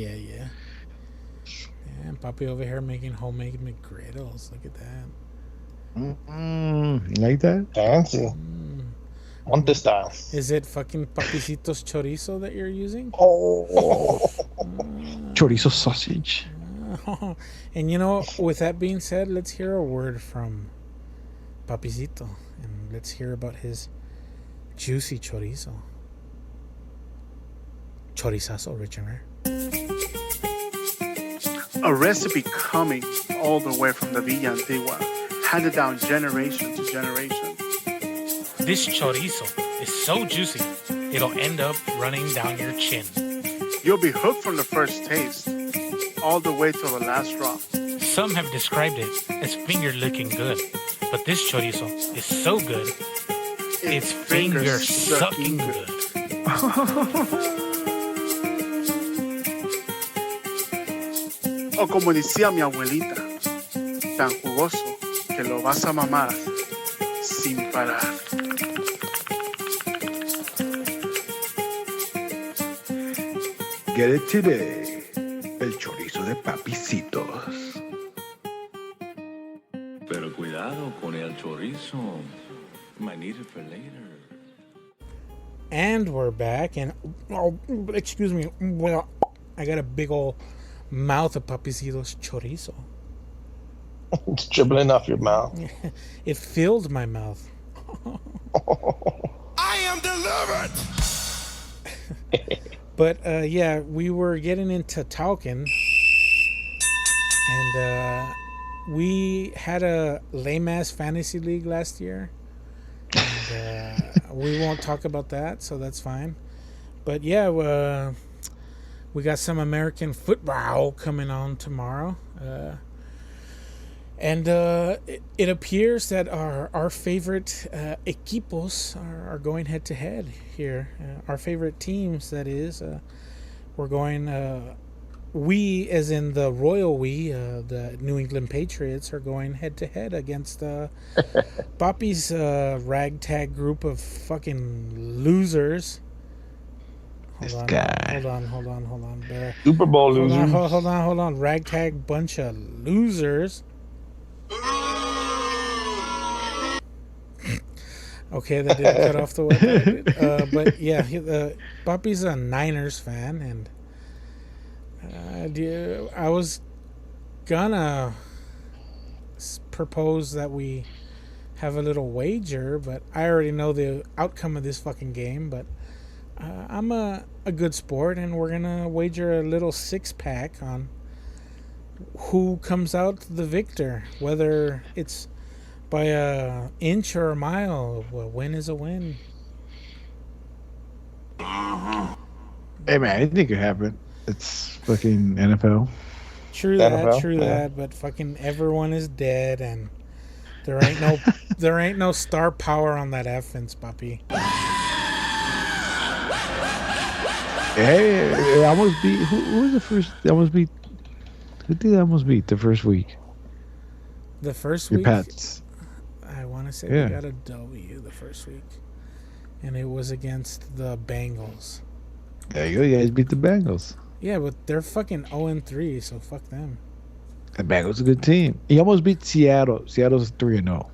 Damn, Papi over here making homemade McGriddles. Look at that. You like that? Fancy. Monte style. Is it fucking Papicitos chorizo that you're using? Oh. Chorizo sausage. And you know, with that being said, let's hear a word from Papicito, and let's hear about his juicy chorizo. Chorizazo, Richard Rare. A recipe coming all the way from the Villa Antigua, handed down generation to generation. This chorizo is so juicy, it'll end up running down your chin. You'll be hooked from the first taste, all the way till the last drop. Some have described it as finger licking good, but this chorizo is so good, it's finger sucking good. O como decía mi abuelita, tan jugoso que lo vas a mamar sin parar. Get it today. El chorizo de Papicitos. Pero cuidado con el chorizo. Might need it for later. And we're back, and excuse me, well, I got a big old mouth of Papicitos chorizo. It's dribbling off your mouth. It filled my mouth. I am delivered! But yeah, we were getting into Tauken, and we had a lame ass fantasy league last year. we won't talk about that, so that's fine. But yeah, we got some American football coming on tomorrow. And it appears that our favorite equipos are going head to head here. Our favorite teams, that is. We're going, we, as in the royal we, the New England Patriots, are going head to head against Boppy's ragtag group of fucking losers. Hold on. Bear. Super Bowl losers. Hold on. Ragtag bunch of losers. Okay, that didn't cut off the way that I did. But yeah, Boppy's a Niners fan, and I was gonna propose that we have a little wager, but I already know the outcome of this fucking game. But I'm a good sport, and we're gonna wager a little 6-pack on who comes out the victor, whether it's by a inch or a mile. A win is a win. Hey man, anything could happen. It's fucking NFL. True that, but fucking everyone is dead, and there ain't no star power on that offense, Papi. Hey, it almost beat. Who was the first? They almost beat. Who did they almost beat the first week? The first Your week? Pats. I want to say we got a W the first week. And it was against the Bengals. There you go. You guys beat the Bengals. Yeah, but they're fucking 0-3, so fuck them. The Bengals a good team. He almost beat Seattle. Seattle's 3-0.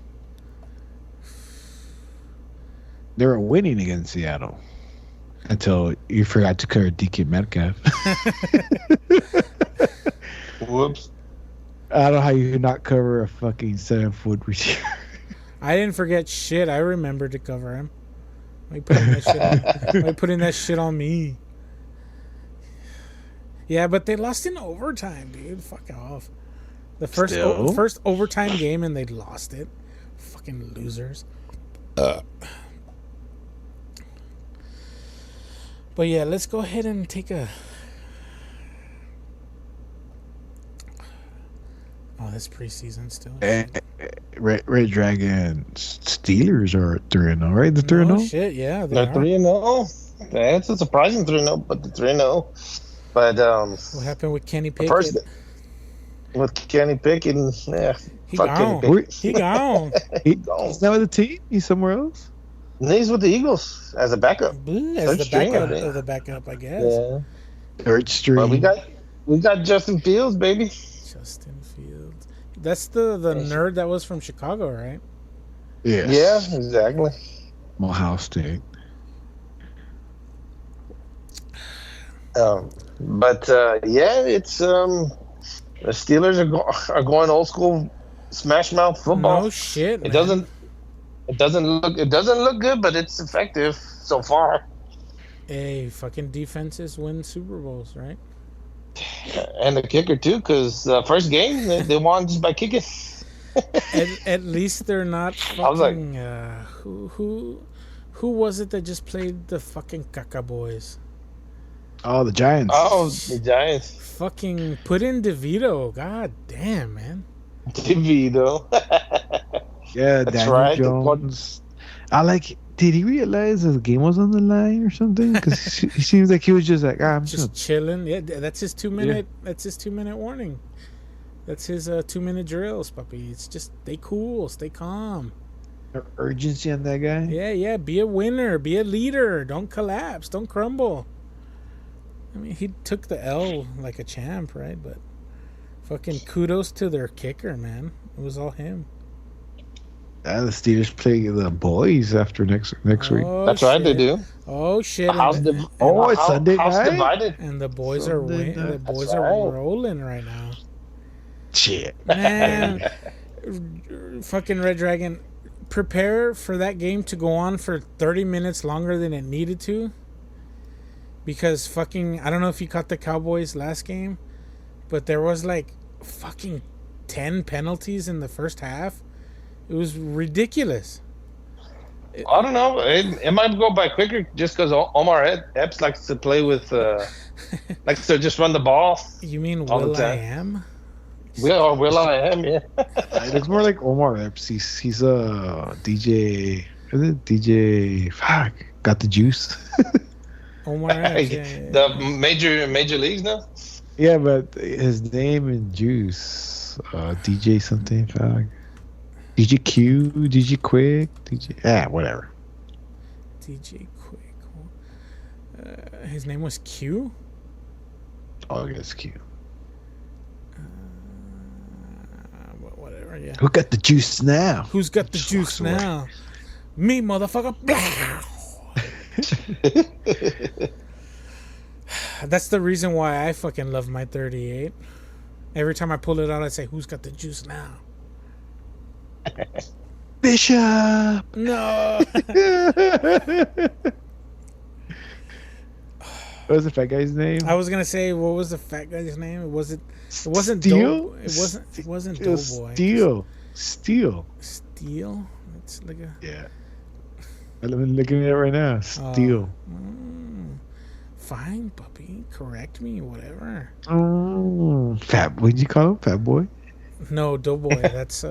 They were winning against Seattle until you forgot to cover DK Metcalf. Whoops. I don't know how you could not cover a fucking 7-foot receiver. I didn't forget shit. I remembered to cover him. Why you putting that shit on me? Yeah, but they lost in overtime, dude. Fuck off. The first overtime game, and they lost it. Fucking losers. But yeah, let's go ahead and take a... Oh, that's preseason still. Red Dragon Steelers are 3-0, right? The 3-0? Oh, shit, yeah. They're 3-0. That's a surprising 3-0, but the 3-0. But what happened with Kenny Pickett? With Kenny Pickett, yeah. He gone. He gone. He's not with the team? He's somewhere else? He's with the Eagles as a backup. As the backup of the backup, I guess. Yeah. Third string. But we got Justin Fields, baby. Justin Fields. That's the nerd that was from Chicago, right? Yes. Yeah, exactly. Ohio State. But it's the Steelers are going old school smash mouth football. No shit. It doesn't look good, but it's effective so far. Hey, fucking defenses win Super Bowls, right? And the kicker too, because first game they won just by kicking. at least they're not fucking. I was like, who was it that just played the fucking Caca Boys? Oh, the Giants. Oh, the Giants. Fucking put in DeVito. God damn, man. DeVito. Yeah, that's Daniel right. Jones. Did he realize that the game was on the line or something? Because he seems like he was just like, I'm just chilling. Yeah, that's his 2-minute. Yeah. That's his 2-minute warning. That's his 2-minute drills, puppy. It's just stay cool, stay calm. Urgency on that guy. Yeah. Be a winner. Be a leader. Don't collapse. Don't crumble. I mean, he took the L like a champ, right? But fucking kudos to their kicker, man. It was all him. The Steelers play the boys after next week. That's right, they do. Oh shit! It's Sunday night. Divided. And the boys are winning. The boys are rolling right now. Shit, man! Fucking Red Dragon, prepare for that game to go on for 30 minutes longer than it needed to. Because fucking, I don't know if you caught the Cowboys last game, but there was like fucking 10 penalties in the first half. It was ridiculous. I don't know. It might go by quicker just because Omar Epps likes to play with, likes to just run the ball. You mean all the Will I time. Am? Will I Am, yeah. It looks more like Omar Epps. He's a DJ. Is it DJ? Fuck, got the juice. Omar Epps, yeah. The major leagues now. Yeah, but his name in Juice, DJ something. Fuck, DJ Q, DJ Quick, DJ. Whatever. DJ Quick. His name was Q. Oh, it's Q. Whatever. Yeah. Who got the juice now? Who's got the juice now? Me, motherfucker. That's the reason why I fucking love my 38. Every time I pull it out, I say, "Who's got the juice now?" Bishop. No. What was the fat guy's name? I was gonna say, what was the fat guy's name? It wasn't Steel? It wasn't It was Doughboy. Steel. Steel. It's like a. Yeah. I'm looking at it right now. Steel. Fine, puppy. Correct me, whatever. Fat. What did you call him? Fat boy. No, Doughboy. That's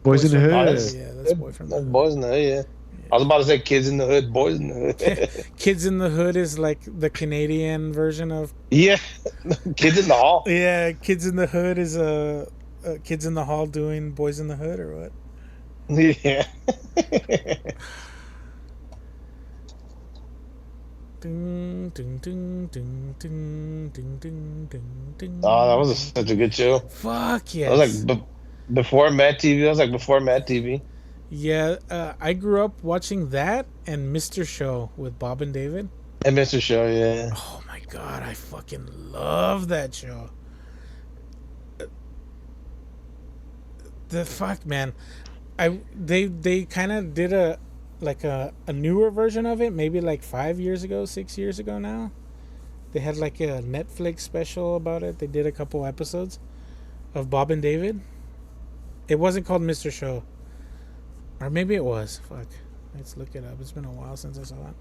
Boys in the from Hood. Yeah, that's Boy from the Hood. Boys in the Hood, yeah. I was about to say Kids in the Hood, Boys in the Hood. Kids in the Hood is like the Canadian version of. Yeah, Kids in the Hall. Yeah, Kids in the Hood is Kids in the Hall doing Boys in the Hood or what? Yeah. Ding, ding, ding, ding, ding, ding, ding, ding, ding. Oh, that was such a good show. Fuck yes. That was like before Mad TV. That was like before Mad TV. Yeah, I grew up watching that and Mr. Show with Bob and David. And Mr. Show, yeah. Oh my god, I fucking love that show. The fuck, man. They kind of did a newer version of it, maybe like 6 years ago now. They had like a Netflix special about it. They did a couple episodes of Bob and David. It wasn't called Mr. Show. Or maybe it was. Fuck. Let's look it up. It's been a while since I saw it.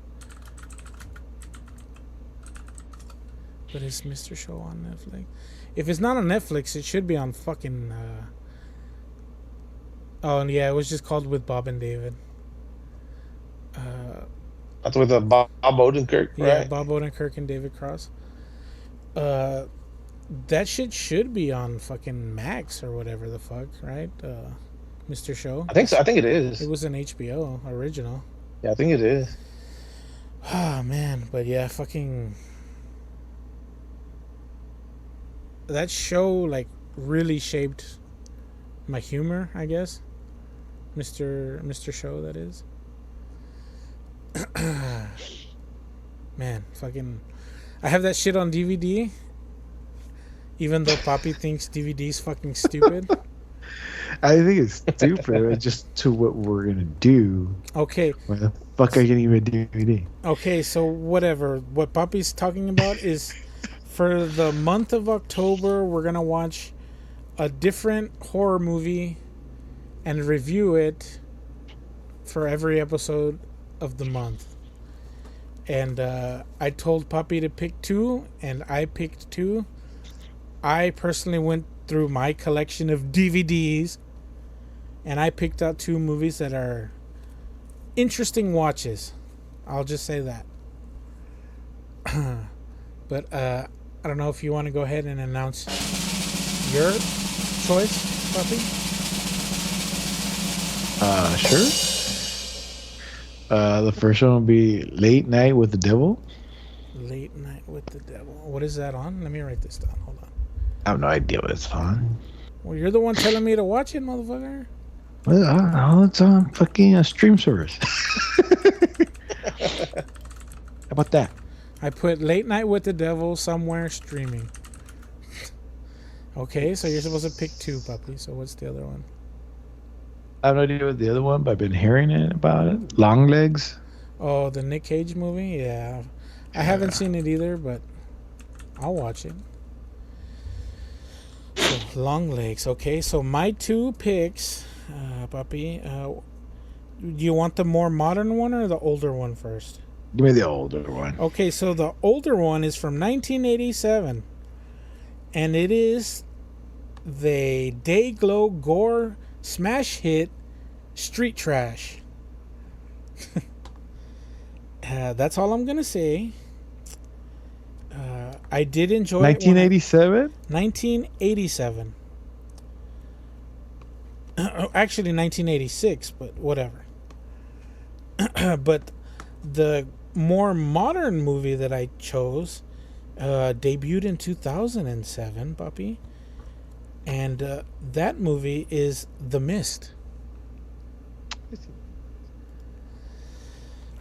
But is Mr. Show on Netflix? If it's not on Netflix, it should be on fucking... Oh, yeah, it was just called With Bob and David. That's with Bob Odenkirk, right? Yeah, Bob Odenkirk and David Cross. That shit should be on fucking Max or whatever the fuck, right? Mr. Show. I think so. I think it is. It was an HBO original. Yeah, I think it is. Oh, man. But yeah, fucking... That show, like, really shaped my humor, I guess. Mr. Show, that is. Man, fucking... I have that shit on DVD. Even though Poppy thinks DVD's fucking stupid. I think it's stupid. Just to what we're gonna do. Okay. Why the fuck are you getting a DVD? Okay, so whatever. What Poppy's talking about is for the month of October, we're gonna watch a different horror movie and review it for every episode of the month. And I told Poppy to pick 2, and I picked 2. I personally went through my collection of DVDs, and I picked out 2 movies that are interesting watches. I'll just say that. But I don't know if you want to go ahead and announce your choice, Puppy. Sure. The first one will be Late Night with the Devil. Late Night with the Devil. What is that on? Let me write this down. Hold on. I have no idea what it's on. Well, you're the one telling me to watch it, motherfucker. Well, it's on fucking stream service. How about that? I put Late Night with the Devil somewhere streaming. Okay, so you're supposed to pick 2, Puppy. So what's the other one? I have no idea what the other one, but I've been hearing it about it. Long Legs. Oh, the Nick Cage movie? Yeah. I haven't seen it either, but I'll watch it. So, Long Legs. Okay, so my 2 picks, Puppy. Do you want the more modern one or the older one first? Give me the older one. Okay, so the older one is from 1987, and it is the Dayglow gore smash hit Street Trash. That's all I'm gonna say. I did enjoy 1987? 1987. Actually 1986, but whatever. But the more modern movie that I chose debuted in 2007, puppy. And that movie is The Mist.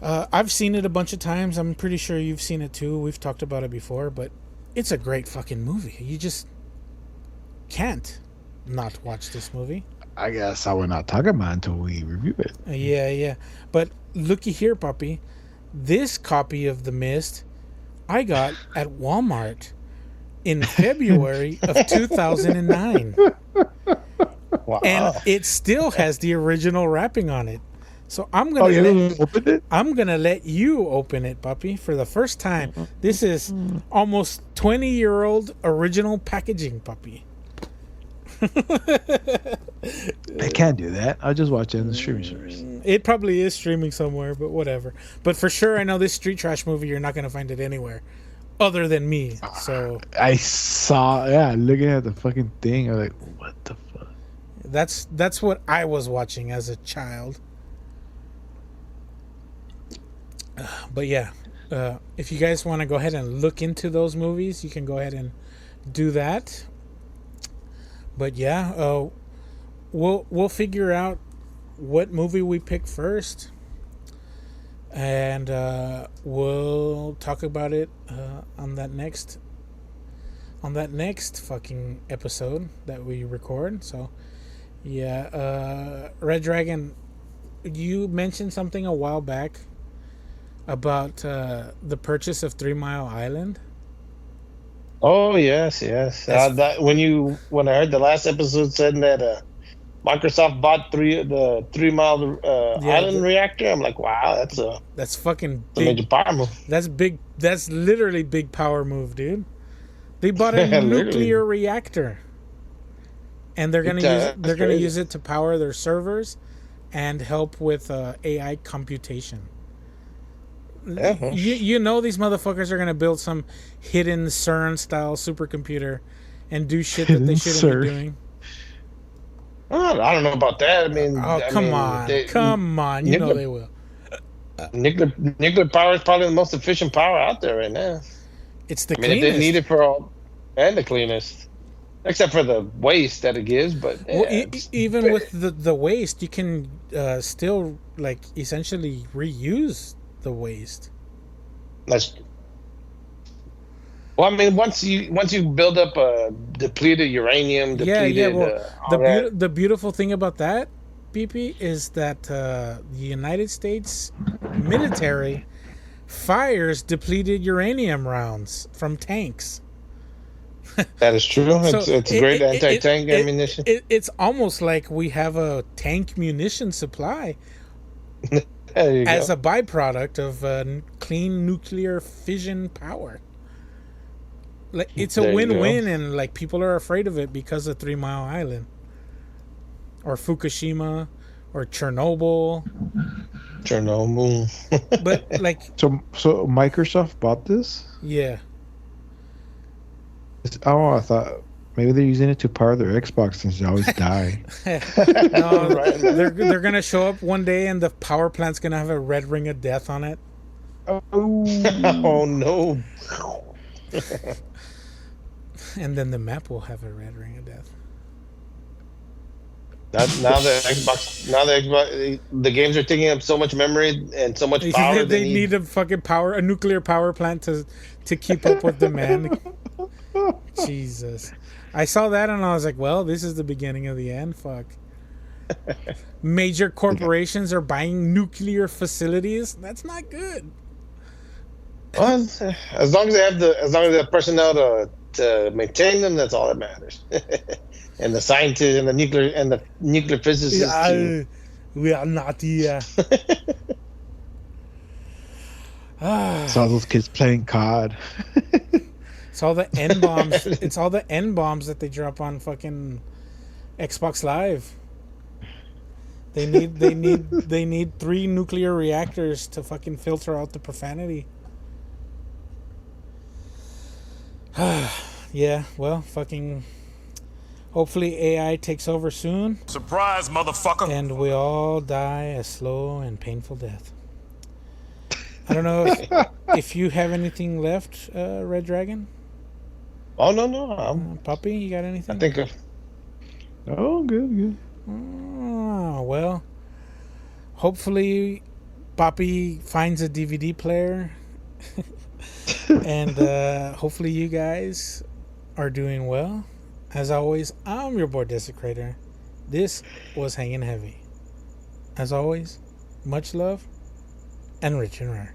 I've seen it a bunch of times. I'm pretty sure you've seen it too. We've talked about it before, but it's a great fucking movie. You just can't not watch this movie. I guess I will not talk about it until we review it. Yeah. But looky here, puppy. This copy of The Mist I got at Walmart in February of 2009. Wow. And it still has the original wrapping on it. So I'm gonna open it? I'm gonna let you open it, puppy, for the first time. This is almost 20-year-old original packaging, puppy. I can't do that. I'll just watch it in the streaming service. It probably is streaming somewhere, but whatever. But for sure, I know this Street Trash movie, you're not gonna find it anywhere other than me. So I saw, looking at the fucking thing, I was like, what the fuck? that's what I was watching as a child. But yeah, if you guys want to go ahead and look into those movies, you can go ahead and do that. But yeah, we'll figure out what movie we pick first, and we'll talk about it on that next fucking episode that we record. So yeah, Red Dragon, you mentioned something a while back about the purchase of 3 Mile Island. Oh yes. That when I heard the last episode said that Microsoft bought the 3 Mile Island reactor, I'm like, wow, that's fucking big, a major power move. That's big. That's literally big power move, dude. They bought a nuclear reactor, and they're gonna use it to power their servers and help with AI computation. Yeah. You know these motherfuckers are gonna build some hidden CERN style supercomputer and do shit that they shouldn't be doing. I don't know about that. I mean, come on. You know they will. Nuclear power is probably the most efficient power out there right now. It's the cleanest. They need it for all, and the cleanest, except for the waste that it gives. But even with the waste, you can still like essentially reuse the waste. Well, I mean, once you build up a depleted uranium, the beautiful thing about that, BP, is that the United States military fires depleted uranium rounds from tanks. That is true. It's great anti-tank ammunition. It's almost like we have a tank munition supply. As a byproduct of clean nuclear fission power. Like, it's a win-win, and like people are afraid of it because of 3 Mile Island, or Fukushima, or Chernobyl. But like, so Microsoft bought this? Yeah. I thought maybe they're using it to power their Xbox since they always die. No, they're gonna show up one day and the power plant's gonna have a red ring of death on it. Oh no! And then the map will have a red ring of death. Now the Xbox, the games are taking up so much memory and so much power. They need a fucking a nuclear power plant to keep up with demand. Jesus. I saw that and I was like, well, this is the beginning of the end. Fuck. Major corporations are buying nuclear facilities. That's not good. Well, as long as they have the personnel to maintain them, that's all that matters. And the scientists and the nuclear physicists. We are not here. Saw those kids playing COD. It's all the N bombs. It's all the N bombs that they drop on fucking Xbox Live. They need 3 nuclear reactors to fucking filter out the profanity. Yeah, well, fucking. Hopefully AI takes over soon. Surprise, motherfucker. And we all die a slow and painful death. I don't know if you have anything left, Red Dragon. Oh no. Puppy, you got anything? I think. Oh, good. Oh, well, hopefully Poppy finds a DVD player. And hopefully you guys are doing well. As always, I'm your boy Desecrator. This was Hanging Heavy. As always, much love and rich and rare.